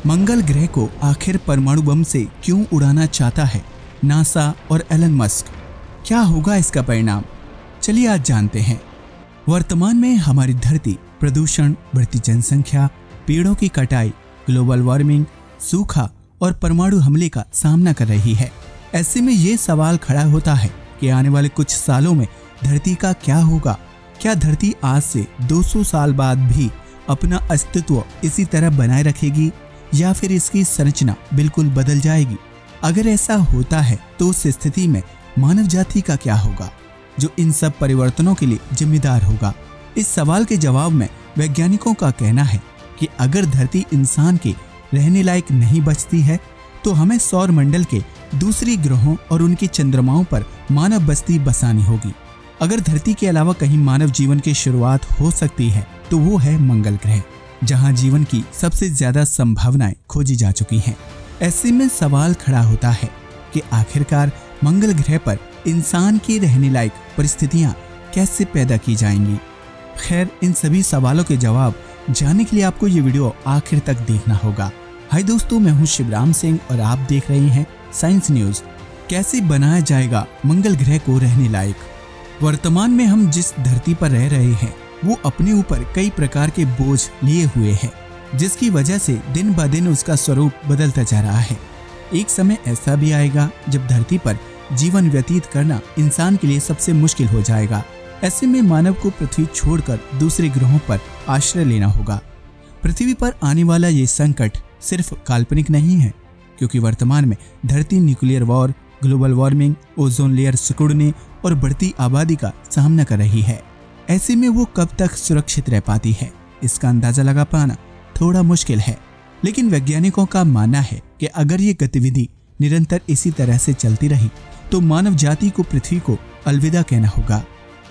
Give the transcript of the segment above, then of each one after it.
मंगल ग्रह को आखिर परमाणु बम से क्यों उड़ाना चाहता है नासा और एलन मस्क? क्या होगा इसका परिणाम? चलिए आज जानते हैं। वर्तमान में हमारी धरती प्रदूषण, बढ़ती जनसंख्या, पेड़ों की कटाई, ग्लोबल वार्मिंग, सूखा और परमाणु हमले का सामना कर रही है। ऐसे में ये सवाल खड़ा होता है कि आने वाले कुछ सालों में धरती का क्या होगा? क्या धरती आज से 200 साल बाद भी अपना अस्तित्व इसी तरह बनाए रखेगी या फिर इसकी संरचना बिल्कुल बदल जाएगी? अगर ऐसा होता है तो उस स्थिति में मानव जाति का क्या होगा, जो इन सब परिवर्तनों के लिए जिम्मेदार होगा? इस सवाल के जवाब में वैज्ञानिकों का कहना है कि अगर धरती इंसान के रहने लायक नहीं बचती है तो हमें सौर मंडल के दूसरे ग्रहों और उनके चंद्रमाओं पर मानव बस्ती बसानी होगी। अगर धरती के अलावा कहीं मानव जीवन की शुरुआत हो सकती है तो वो है मंगल ग्रह, जहां जीवन की सबसे ज्यादा संभावनाएं खोजी जा चुकी हैं। ऐसे में सवाल खड़ा होता है कि आखिरकार मंगल ग्रह पर इंसान की रहने लायक परिस्थितियां कैसे पैदा की जाएंगी? खैर, इन सभी सवालों के जवाब जानने के लिए आपको ये वीडियो आखिर तक देखना होगा। हाय दोस्तों, मैं हूं शिवराम सिंह और आप देख रहे हैं साइंस न्यूज। कैसे बनाया जाएगा मंगल ग्रह को रहने लायक? वर्तमान में हम जिस धरती पर रह रहे हैं वो अपने ऊपर कई प्रकार के बोझ लिए हुए है, जिसकी वजह से दिन ब दिन उसका स्वरूप बदलता जा रहा है। एक समय ऐसा भी आएगा जब धरती पर जीवन व्यतीत करना इंसान के लिए सबसे मुश्किल हो जाएगा। ऐसे में मानव को पृथ्वी छोड़कर दूसरे ग्रहों पर आश्रय लेना होगा। पृथ्वी पर आने वाला ये संकट सिर्फ काल्पनिक नहीं है, क्योंकि वर्तमान में धरती nuclear war, global warming, ozone layer सिकुड़ने और बढ़ती आबादी का सामना कर रही है। ऐसे में वो कब तक सुरक्षित रह पाती है, इसका अंदाजा लगा पाना थोड़ा मुश्किल है। लेकिन वैज्ञानिकों का मानना है कि अगर ये गतिविधि निरंतर इसी तरह से चलती रही तो मानव जाति को पृथ्वी को अलविदा कहना होगा।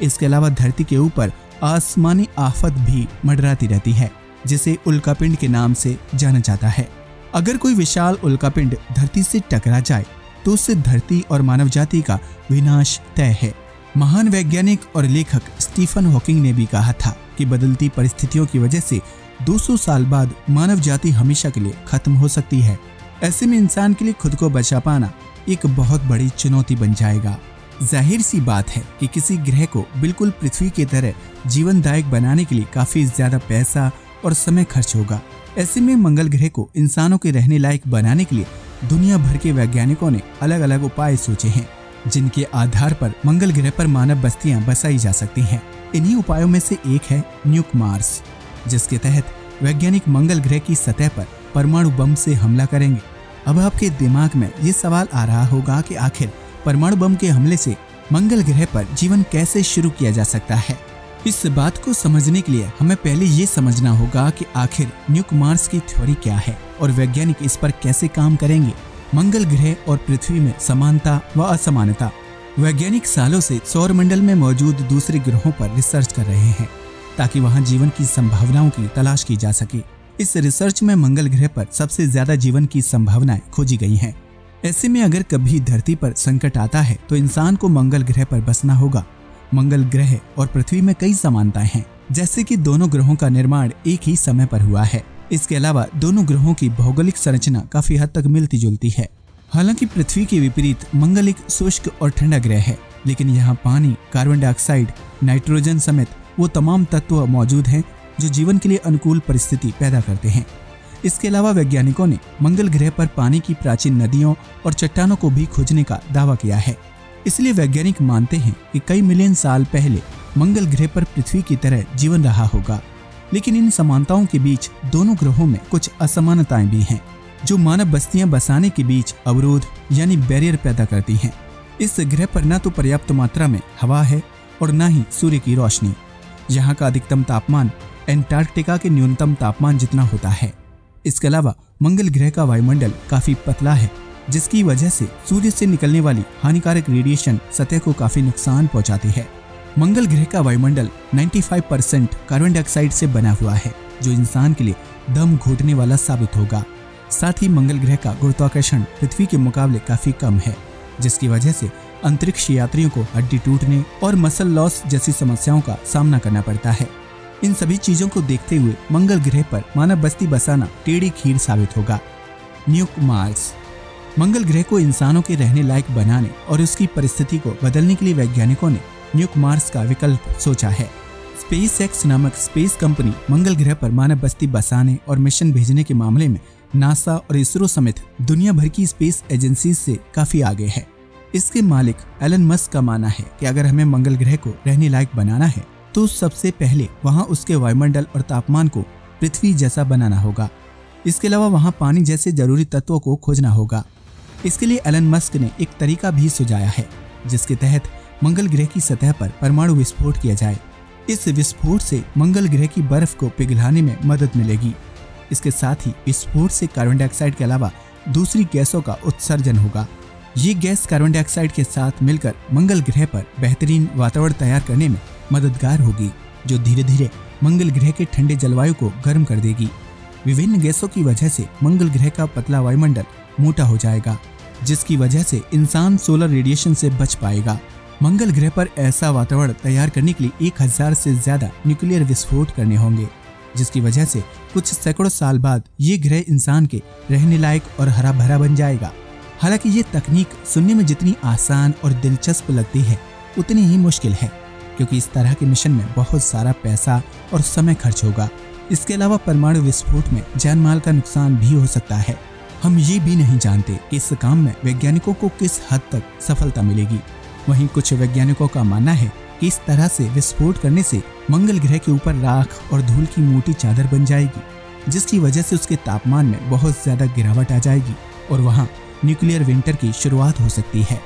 इसके अलावा धरती के ऊपर आसमानी आफत भी मंडराती रहती है, जिसे उल्कापिंड के नाम से जाना जाता है। अगर कोई विशाल उल्कापिंड धरती से टकरा जाए तो उससे धरती और मानव जाति का विनाश तय है। महान वैज्ञानिक और लेखक स्टीफन हॉकिंग ने भी कहा था कि बदलती परिस्थितियों की वजह से 200 साल बाद मानव जाति हमेशा के लिए खत्म हो सकती है। ऐसे में इंसान के लिए खुद को बचा पाना एक बहुत बड़ी चुनौती बन जाएगा। जाहिर सी बात है कि किसी ग्रह को बिल्कुल पृथ्वी की तरह जीवनदायक बनाने के लिए काफी ज्यादा पैसा और समय खर्च होगा। ऐसे में मंगल ग्रह को इंसानों के रहने लायक बनाने के लिए दुनिया भर के वैज्ञानिकों ने अलग अलग उपाय सोचे हैं, जिनके आधार पर मंगल ग्रह पर मानव बस्तियां बसाई जा सकती हैं। इन्हीं उपायों में से एक है न्यूक मार्स, जिसके तहत वैज्ञानिक मंगल ग्रह की सतह पर परमाणु बम से हमला करेंगे। अब आपके दिमाग में ये सवाल आ रहा होगा कि आखिर परमाणु बम के हमले से मंगल ग्रह पर जीवन कैसे शुरू किया जा सकता है? इस बात को समझने के लिए हमें पहले ये समझना होगा कि आखिर न्यूक मार्स की थ्योरी क्या है और वैज्ञानिक इस पर कैसे काम करेंगे। मंगल ग्रह और पृथ्वी में समानता व असमानता। वैज्ञानिक सालों से सौर मंडल में मौजूद दूसरे ग्रहों पर रिसर्च कर रहे हैं ताकि वहां जीवन की संभावनाओं की तलाश की जा सके। इस रिसर्च में मंगल ग्रह पर सबसे ज्यादा जीवन की संभावनाएं खोजी गई हैं। ऐसे में अगर कभी धरती पर संकट आता है तो इंसान को मंगल ग्रह पर बसना होगा। मंगल ग्रह और पृथ्वी में कई समानताएं हैं, जैसे कि दोनों ग्रहों का निर्माण एक ही समय पर हुआ है। इसके अलावा दोनों ग्रहों की भौगोलिक संरचना काफी हद तक मिलती जुलती है। हालांकि पृथ्वी के विपरीत मंगल एक शुष्क और ठंडा ग्रह है, लेकिन यहाँ पानी, कार्बन डाइऑक्साइड, नाइट्रोजन समेत वो तमाम तत्व मौजूद हैं जो जीवन के लिए अनुकूल परिस्थिति पैदा करते हैं। इसके अलावा वैज्ञानिकों ने मंगल ग्रह पर पानी की प्राचीन नदियों और चट्टानों को भी खोजने का दावा किया है। इसलिए वैज्ञानिक मानते हैं कि कई मिलियन साल पहले मंगल ग्रह पर पृथ्वी की तरह जीवन रहा होगा। लेकिन इन समानताओं के बीच दोनों ग्रहों में कुछ असमानताएं भी हैं, जो मानव बस्तियां बसाने के बीच अवरोध यानी बैरियर पैदा करती हैं। इस ग्रह पर न तो पर्याप्त मात्रा में हवा है और न ही सूर्य की रोशनी। यहाँ का अधिकतम तापमान एंटार्कटिका के न्यूनतम तापमान जितना होता है। इसके अलावा मंगल ग्रह का वायुमंडल काफी पतला है, जिसकी वजह से सूर्य से निकलने वाली हानिकारक रेडिएशन सतह को काफी नुकसान पहुंचाती है। मंगल ग्रह का वायुमंडल 95% कार्बन डाइऑक्साइड से बना हुआ है, जो इंसान के लिए दम घोटने वाला साबित होगा। साथ ही मंगल ग्रह का गुरुत्वाकर्षण पृथ्वी के मुकाबले काफी कम है, जिसकी वजह से अंतरिक्ष यात्रियों को हड्डी टूटने और मसल लॉस जैसी समस्याओं का सामना करना पड़ता है। इन सभी चीजों को देखते हुए मंगल ग्रह पर मानव बस्ती बसाना टेढ़ी खीर साबित होगा। न्यूक मार्स। मंगल ग्रह को इंसानों के रहने लायक बनाने और उसकी परिस्थिति को बदलने के लिए वैज्ञानिकों ने न्यूक मार्स का विकल्प सोचा है। SpaceX नामक स्पेस कंपनी मंगल ग्रह पर मानव बस्ती बसाने और मिशन भेजने के मामले में नासा और इसरो समेत दुनिया भर की स्पेस एजेंसी से काफी आगे है। इसके मालिक एलन मस्क का मानना है कि अगर हमें मंगल ग्रह को रहने लायक बनाना है तो सबसे पहले वहां उसके वायुमंडल और तापमान को पृथ्वी जैसा बनाना होगा। इसके अलावा वहां पानी जैसे जरूरी तत्वों को खोजना होगा। इसके लिए एलन मस्क ने एक तरीका भी सुझाया है जिसके तहत मंगल ग्रह की सतह पर परमाणु विस्फोट किया जाए। इस विस्फोट से मंगल ग्रह की बर्फ को पिघलाने में मदद मिलेगी। इसके साथ ही विस्फोट से कार्बन डाइऑक्साइड के अलावा दूसरी गैसों का उत्सर्जन होगा। ये गैस कार्बन डाइऑक्साइड के साथ मिलकर मंगल ग्रह पर बेहतरीन वातावरण तैयार करने में मददगार होगी, जो धीरे धीरे मंगल ग्रह के ठंडे जलवायु को गर्म कर देगी। विभिन्न गैसों की वजह से मंगल ग्रह का पतला वायुमंडल मोटा हो जाएगा, जिसकी वजह से इंसान सोलर रेडिएशन से बच पाएगा। मंगल ग्रह पर ऐसा वातावरण तैयार करने के लिए 1000 से ज्यादा न्यूक्लियर विस्फोट करने होंगे, जिसकी वजह से कुछ सैकड़ों साल बाद ये ग्रह इंसान के रहने लायक और हरा भरा बन जाएगा। हालांकि ये तकनीक सुनने में जितनी आसान और दिलचस्प लगती है उतनी ही मुश्किल है, क्योंकि इस तरह के मिशन में बहुत सारा पैसा और समय खर्च होगा। इसके अलावा परमाणु विस्फोट में जान माल का नुकसान भी हो सकता है। हम ये भी नहीं जानते कि इस काम में वैज्ञानिकों को किस हद तक सफलता मिलेगी। वहीं कुछ वैज्ञानिकों का मानना है कि इस तरह से विस्फोट करने से मंगल ग्रह के ऊपर राख और धूल की मोटी चादर बन जाएगी, जिसकी वजह से उसके तापमान में बहुत ज्यादा गिरावट आ जाएगी और वहां न्यूक्लियर विंटर की शुरुआत हो सकती है।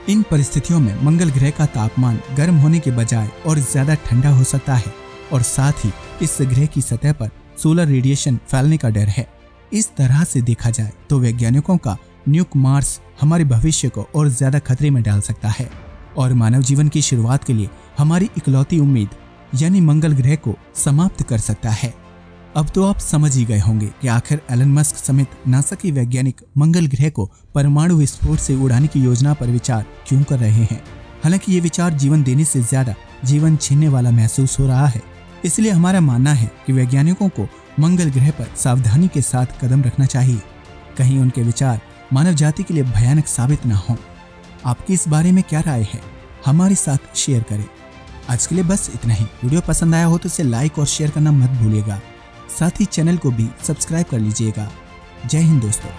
इन परिस्थितियों में मंगल ग्रह का तापमान गर्म होने के बजाय और ज्यादा ठंडा हो सकता है और साथ ही इस ग्रह की सतह पर सोलर रेडिएशन फैलने का डर है। इस तरह से देखा जाए तो वैज्ञानिकों का न्यूक मार्स हमारे भविष्य को और ज्यादा खतरे में डाल सकता है और मानव जीवन की शुरुआत के लिए हमारी इकलौती उम्मीद यानी मंगल ग्रह को समाप्त कर सकता है। अब तो आप समझ ही गए होंगे कि आखिर एलन मस्क समेत नासा के वैज्ञानिक मंगल ग्रह को परमाणु विस्फोट से उड़ाने की योजना पर विचार क्यों कर रहे हैं। हालांकि ये विचार जीवन देने से ज्यादा जीवन छीनने वाला महसूस हो रहा है। इसलिए हमारा मानना है कि वैज्ञानिकों को मंगल ग्रह पर सावधानी के साथ कदम रखना चाहिए, कहीं उनके विचार मानव जाति के लिए भयानक साबित न हो। आपकी इस बारे में क्या राय है, हमारे साथ शेयर करें। आज के लिए बस इतना ही। वीडियो पसंद आया हो तो इसे लाइक और शेयर करना मत भूलिएगा। साथ ही चैनल को भी सब्सक्राइब कर लीजिएगा। जय हिंद दोस्तों।